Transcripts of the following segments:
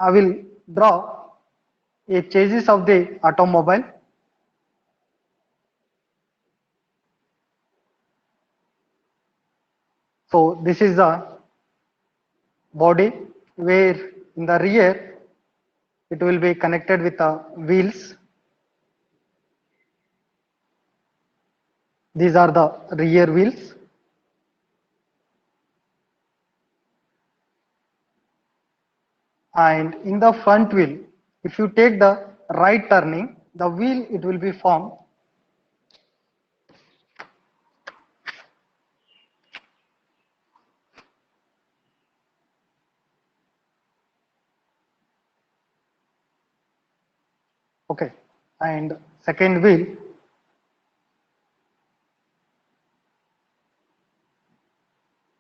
I will draw a chassis of the automobile. So this is the body, where in the rear it will be connected with the wheels. These are the rear wheels. And in the front wheel, if you take the right turning, the wheel it will be formed. Okay, and second wheel,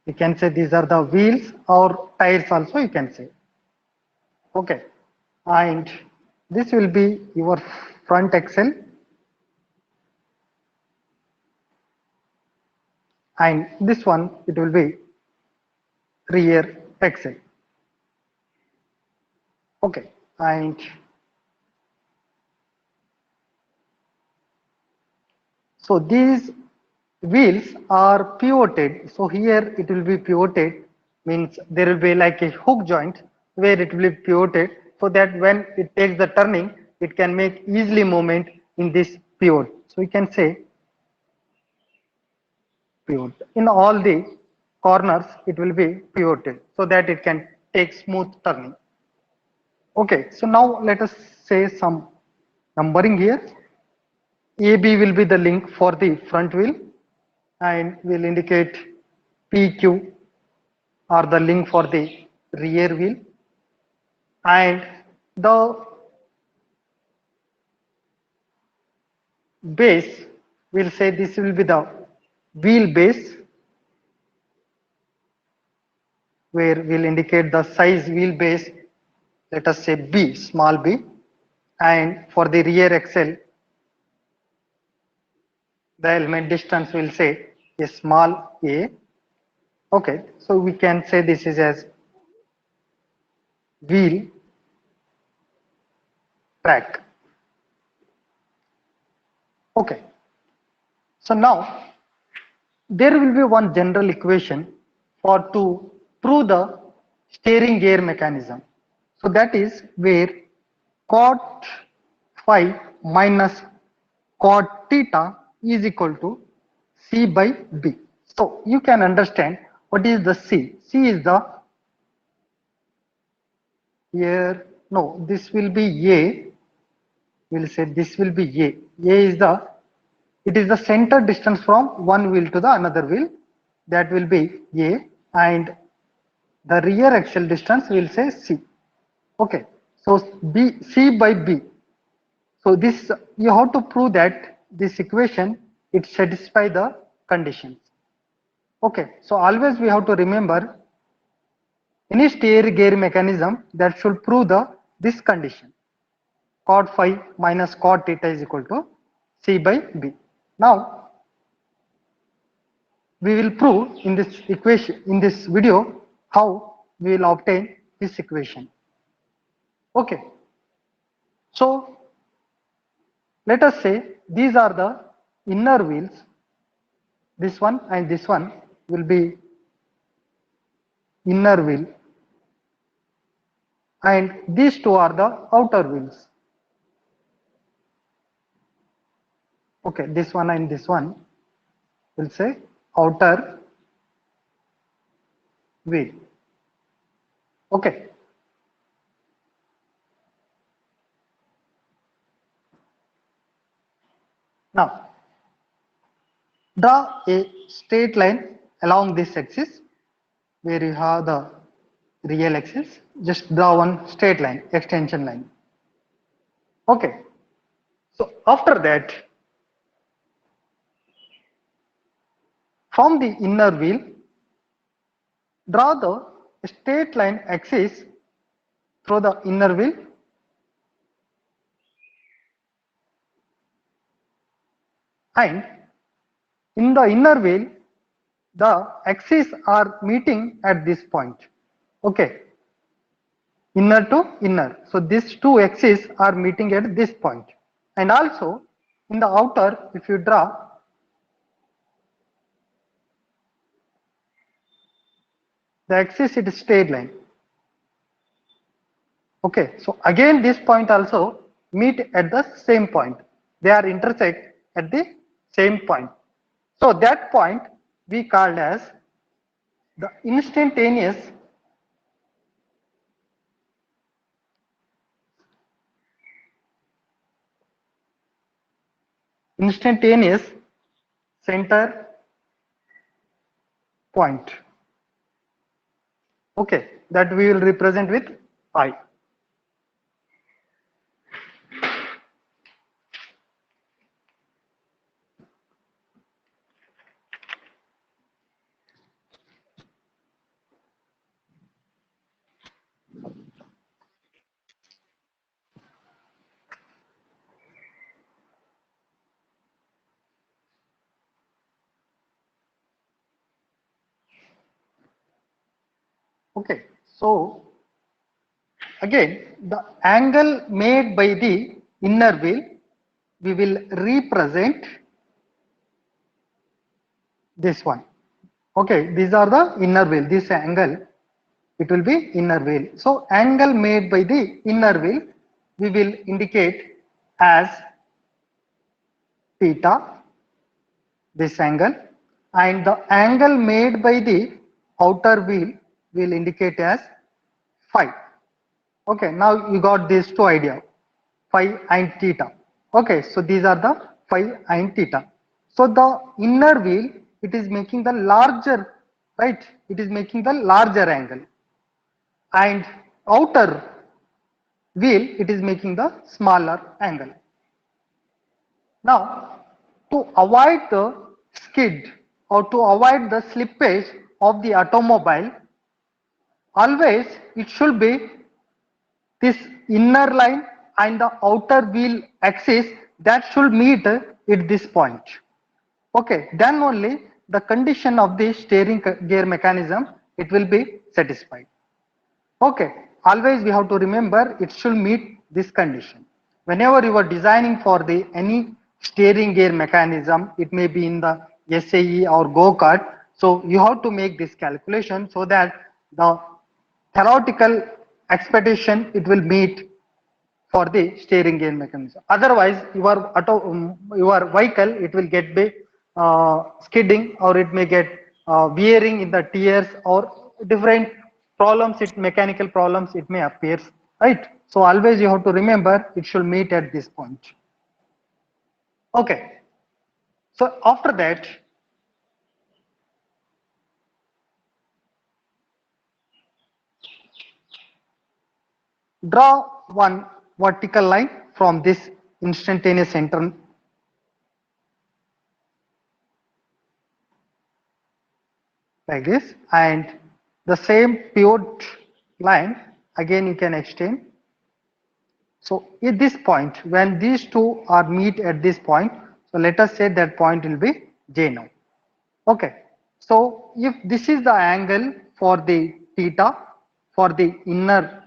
you can say these are the wheels or tires also you can say. Okay, and this will be your front axle, and this one it will be rear axle. Okay, and so these wheels are pivoted. So here it will be pivoted, means there will be like a hook joint where it will be pivoted, so that when it takes the turning, it can make easily movement in this pivot. So we can say pivot. In all the corners, it will be pivoted so that it can take smooth turning. Okay, so now let us say some numbering here. AB will be the link for the front wheel, and will indicate PQ are the link for the rear wheel, and the base will say this will be the wheel base, where we'll indicate the size wheel base, let us say B, small b, and for the rear axle the element distance will say a small a. Okay, so we can say this is as wheel track. Okay, so now there will be one general equation for to prove the steering gear mechanism. So that is where cot phi minus cot theta is equal to C by B. So you can understand what is the C. C is the, here, no, this will be A. We'll say this will be A. A is the, it is the center distance from one wheel to the another wheel. That will be A, and the rear axle distance we'll say C. Okay, so B, C by B. So this, you have to prove that this equation it satisfies the conditions. Okay, so always we have to remember any steer gear mechanism that should prove the this condition. Cot phi minus cot theta is equal to C by B. Now we will prove in this equation, in this video, how we will obtain this equation. Okay, so let us say these are the inner wheels, this one and this one will be inner wheel, and these two are the outer wheels. Okay, this one and this one will say outer wheel. Okay, now draw a straight line along this axis where you have the real axis. Just draw one straight line, extension line. Okay, so after that, from the inner wheel, draw the straight line axis through the inner wheel, and in the inner wheel the axes are meeting at this point. Okay, inner to inner. So these two axes are meeting at this point. And also in the outer, if you draw, the axis is straight line. Okay, so again this point also meet at the same point. They are intersect at the same point. So that point we called as the instantaneous center point. Okay, that we will represent with I. Okay, so again the angle made by the inner wheel, we will represent this one. Okay, these are the inner wheel. This angle, it will be inner wheel. So angle made by the inner wheel, we will indicate as theta, this angle, and the angle made by the outer wheel will indicate as phi. Okay, now you got these two ideas, phi and theta. Okay, so these are the phi and theta. So the inner wheel, it is making the larger, right? It is making the larger angle, and outer wheel, it is making the smaller angle. Now, to avoid the skid or to avoid the slippage of the automobile, always it should be this inner line and the outer wheel axis that should meet at this point. Okay, then only the condition of the steering gear mechanism, it will be satisfied. Okay, always we have to remember it should meet this condition. Whenever you are designing for the any steering gear mechanism, it may be in the SAE or go-kart, so you have to make this calculation so that the theoretical expectation it will meet for the steering gear mechanism. Otherwise, your vehicle, it will get be skidding, or it may get wearing in the tires, or different problems, mechanical problems it may appear, right? So always you have to remember it should meet at this point. Okay, so after that, draw one vertical line from this instantaneous center like this, and the same pivot line again you can extend. So at this point, when these two are meet at this point, so let us say that point will be J now. Okay, so if this is the angle for the theta for the inner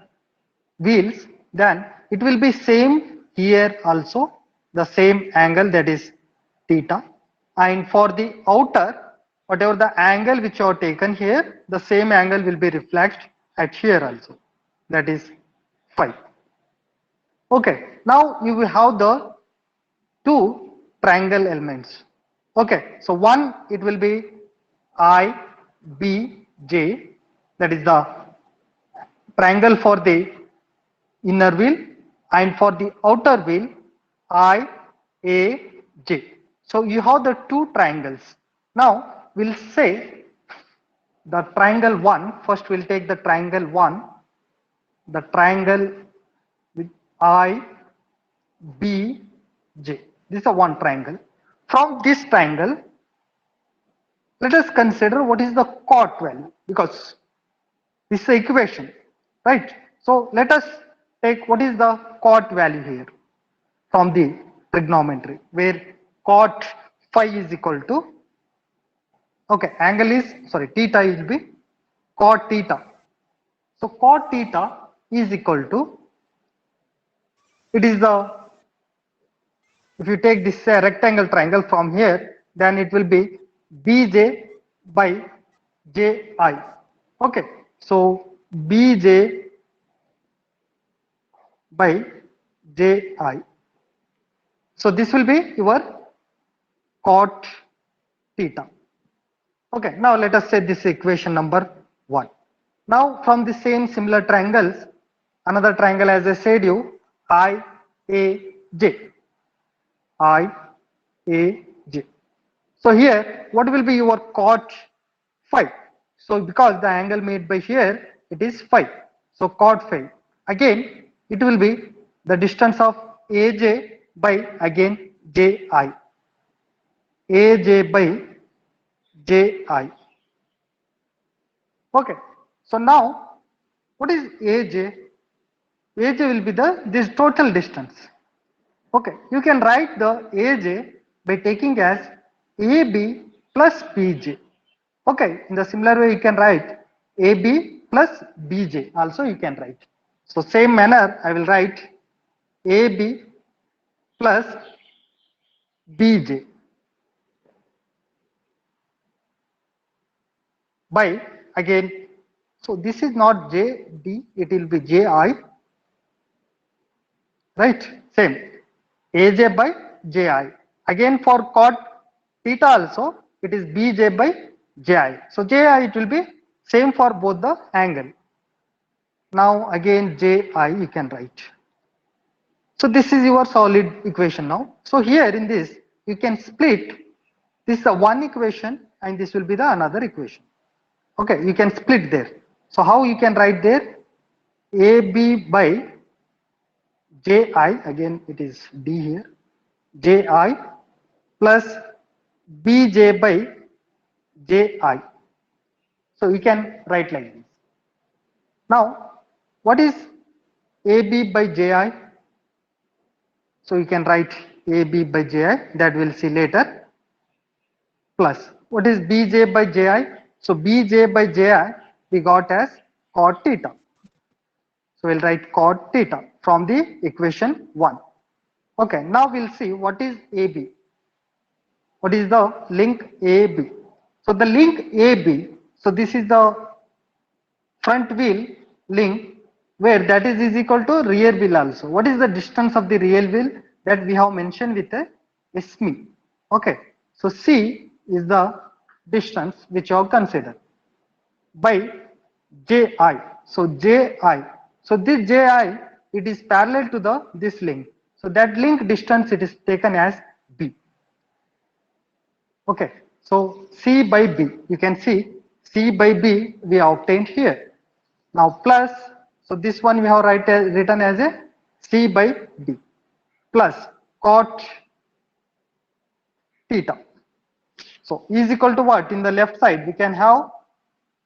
wheels, then it will be same here also, the same angle, that is theta, and for the outer, whatever the angle which you have taken here, the same angle will be reflected at here also, that is phi. Okay, now you will have the two triangle elements. Okay, so one, it will be I, B, J, that is the triangle for the inner wheel, and for the outer wheel, I, A, J. So you have the two triangles. Now we'll say the triangle 1, first we'll take the triangle 1, the triangle with I, B, J. This is a one triangle. From this triangle, let us consider what is the cot value, because this is the equation, right? So let us take what is the cot value here from the trigonometry, where cot phi is equal to, okay, angle is, sorry, theta is be cot theta. So cot theta is equal to, it is the, if you take this rectangle triangle from here, then it will be bj by ji. Okay, so bj by ji. So this will be your cot theta. Okay, now let us say this equation number 1. Now from the same similar triangles, another triangle, as I said you, I, A, J. I, A, J. So here, what will be your cot phi? So because the angle made by here, it is phi. So cot phi. Again, it will be the distance of AJ by again JI. AJ by JI. Okay. So now, what is AJ? AJ will be the this total distance. Okay. You can write the AJ by taking as AB plus BJ. Okay, in the similar way you can write AB plus BJ also you can write. So same manner I will write AB plus BJ by again, so this is not JD, it will be JI, right? Same AJ by JI. Again for cot theta also it is BJ by JI. So JI it will be same for both the angle. Now again JI you can write. So this is your solid equation now. So here in this, you can split this is the one equation and this will be the another equation. Okay, you can split there. So how you can write there? AB by JI, again it is D here, JI plus BJ by JI. So you can write like this. Now, what is AB by JI? So you can write AB by JI, that we'll see later, plus what is BJ by JI? So BJ by JI we got as cot theta. So we'll write cot theta from the equation 1. Okay, now we'll see what is AB. What is the link AB? So the link AB, so this is the front wheel link where that is equal to rear wheel also. What is the distance of the rear wheel? That we have mentioned with a SME. Okay, so C is the distance which you have considered by JI. So JI. So this JI, it is parallel to the this link. So that link distance it is taken as B. Okay. So C by B. You can see C by B we have obtained here. Now plus, so this one we have written as a C by B plus cot theta. So is equal to what? In the left side we can have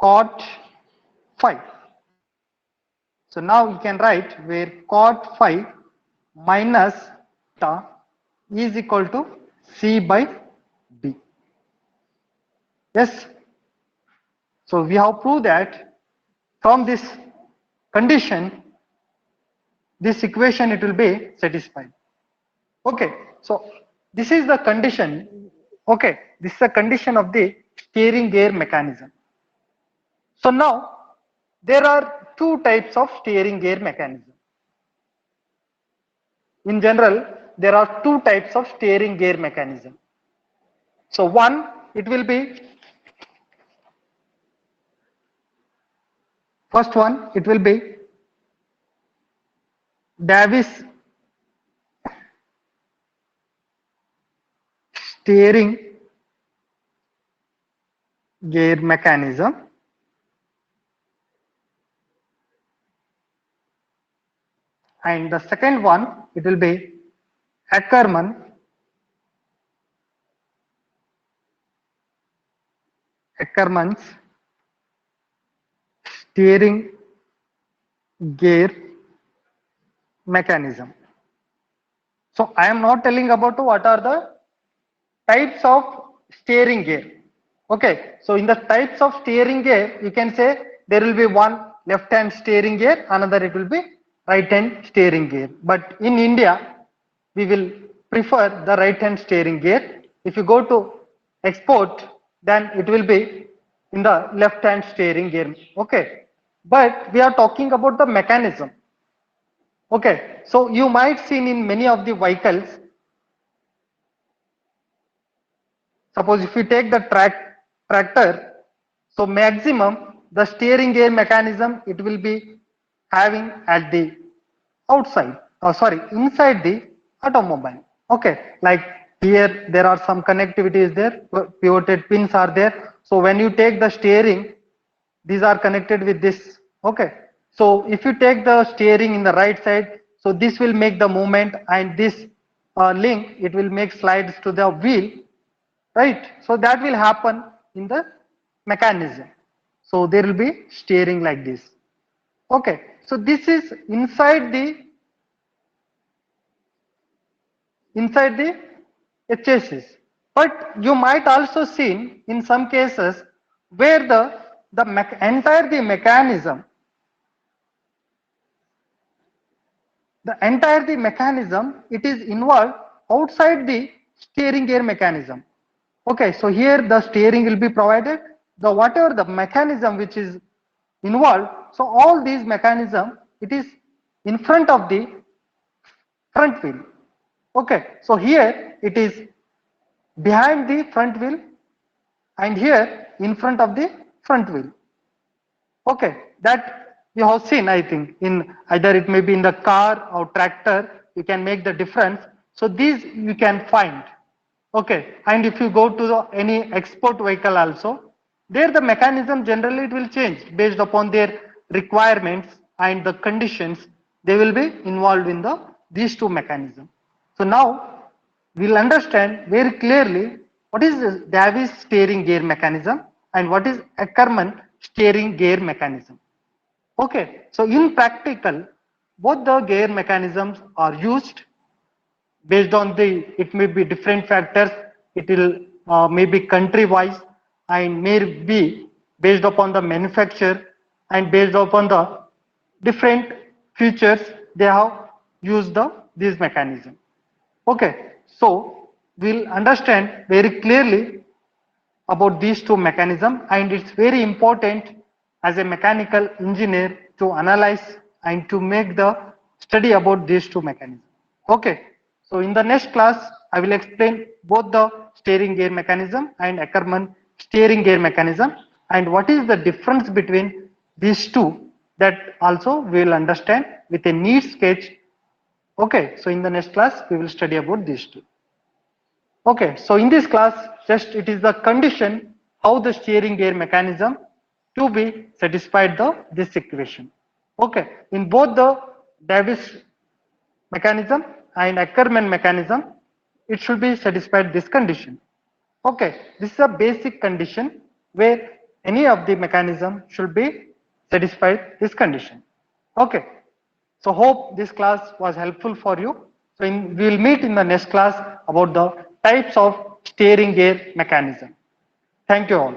cot phi. So now we can write where cot phi minus theta is equal to C by B. Yes. So we have proved that from this condition, this equation it will be satisfied. Okay. So this is the condition. Okay. This is the condition of the steering gear mechanism. So now there are two types of steering gear mechanism. In general, there are two types of steering gear mechanism. So one, it will be, first one, it will be Davis steering gear mechanism. And the second one, it will be Ackermann's steering gear mechanism. So I am not telling about what are the types of steering gear. Okay, so in the types of steering gear, you can say there will be one left hand steering gear, another it will be right hand steering gear. But in India we will prefer the right hand steering gear. If you go to export, then it will be in the left hand steering gear. Okay, but we are talking about the mechanism. Okay, so you might seen in many of the vehicles, suppose if you take the tractor, so maximum the steering gear mechanism it will be having at the outside, or sorry, inside the automobile. Okay, like here there are some connectivities there, pivoted pins are there. So when you take the steering, these are connected with this. Okay, so if you take the steering in the right side, so this will make the movement, and this link it will make slides to the wheel, right? So that will happen in the mechanism. So there will be steering like this. Okay, so this is inside the chassis. But you might also see in some cases where the mechanism it is involved outside the steering gear mechanism. Okay, so here the steering will be provided, the whatever the mechanism which is involved, so all these mechanism it is in front of the front wheel. Okay, so here it is behind the front wheel, and here in front of the front wheel. Okay, that you have seen, I think, in either it may be in the car or tractor, you can make the difference. So these you can find. Okay, and if you go to any export vehicle also, there the mechanism generally it will change based upon their requirements and the conditions. They will be involved in these two mechanisms. So now we'll understand very clearly what is the Davis steering gear mechanism and what is Ackermann steering gear mechanism. Okay, so in practical, both the gear mechanisms are used based on the, it may be different factors, it will maybe country wise, and may be based upon the manufacturer, and based upon the different features they have used this mechanism. Okay, so we'll understand very clearly about these two mechanisms, and it's very important as a mechanical engineer to analyze and to make the study about these two mechanisms. Okay, so in the next class I will explain both the steering gear mechanism and Ackermann steering gear mechanism, and what is the difference between these two, that also we will understand with a neat sketch. Okay, so in the next class we will study about these two. Okay, so in this class, just it is the condition how the steering gear mechanism to be satisfied this equation. Okay, in both the Davis mechanism and Ackermann mechanism, it should be satisfied this condition. Okay, this is a basic condition where any of the mechanism should be satisfied this condition. Okay, so hope this class was helpful for you. So we will meet in the next class about the types of steering gear mechanism. Thank you all.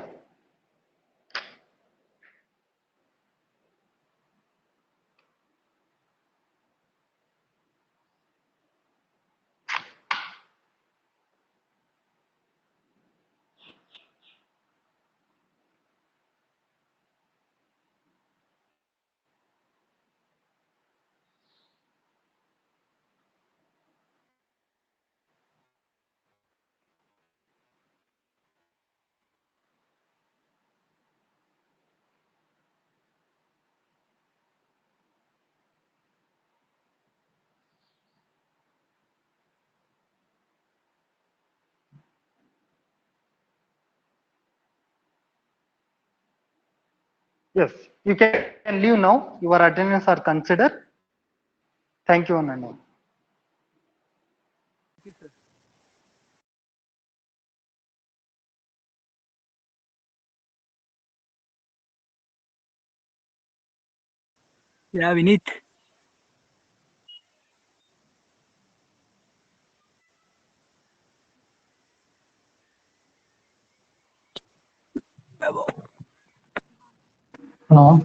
Yes, you can leave now. Your attendance are considered. Thank you, one and all. Yeah, Vinit. No.